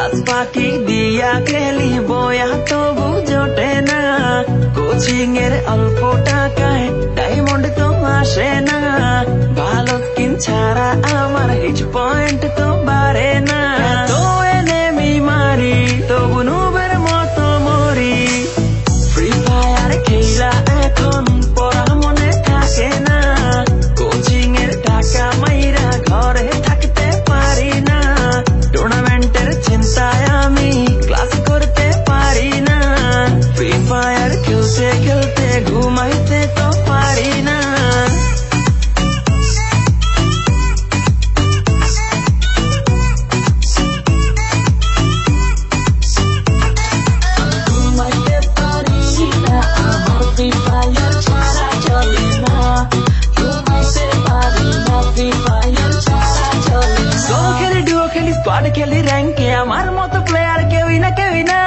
Class ফাঁকি দিয়া খেলি বয়া তবু জোটে না, কোচিং এর অল্প টাকায় ডায়মন্ড তো আসে না, ভালো স্কিন ছাড়া আমার হিট পয়েন্ট তো বাড়ে না। তো এনেমি মারি তবু নুবের মতো মরি, ফ্রি ফায়ার খেলা এখন পড়া মনে থাকে না, কোচিং এর টাকা মাইরা ঘরে থাকতে পারি না, টুর্নামেন্টের চিন্তায় আমি ক্লাস করতে পারি না, ফ্রি ফায়ার খেলতে খেলতে ঘুমাইতে তো পারি না। স্কোয়াড খেলি র্যাঙ্কে আমার মতো প্লেয়ার কেউই না কেউই না,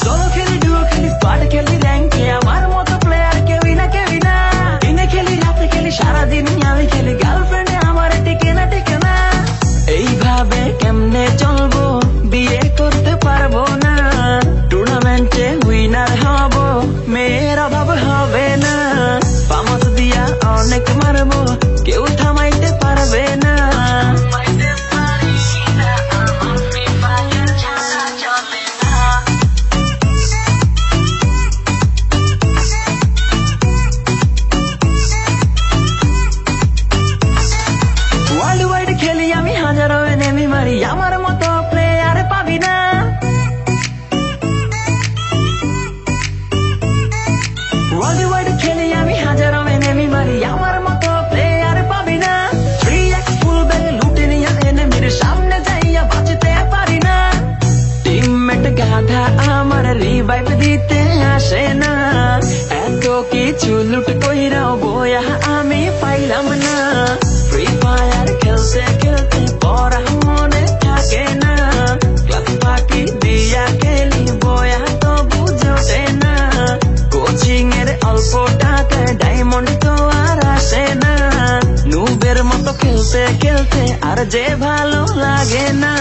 সোলো খেলি ডুও খেলি স্কোয়াড খেলি র্যাঙ্কে আমার মতো প্লেয়ার কেউই না কেউই না, দিনে খেলি রাতে খেলি সারাদিন আমি খেলি, গার্লফ্রেন্ডে আমার টিকে না টিকে না, এইভাবে কেমনে চলবো বিয়ে করতে পারবো না, টুর্নামেন্টে উইনার হব মেয়ের অভাব হবে না, পামাস দিয়া অনেক মারবো কেউ থামাইতে পারবে না। ওয়ার্ল্ড ওয়াইড খেলি আমি হাজারো এনেমি মারি, আমার মতো প্লেয়ার পাবি না, ওয়ার্ল্ড ওয়াইড খেলি আমি হাজারো এনেমি মারি, আমার মতো প্লেয়ার পাবি না, 3x ফুল ব্যাগ লুটে নিয়ে এনেমির সামনে যাইয়া বাঁচতে পারি না, টিমমেট গাধা আমার রিভাইভ দিতে আসে না, এত কিছু লুট কইরাও বয়া আমি পাইলাম না, ফ্রি ফায়ার খেলতে খেলতে পড়া মনে থাকে না, ক্লাস ফাঁকি দিয়া খেলি বয়া তবু জোটে না, কোচিং এর অল্প টাকায় ডায়মন্ড তো আর আসে না, নুবের মতো খেলতে খেলতে আর যে ভালো লাগে না।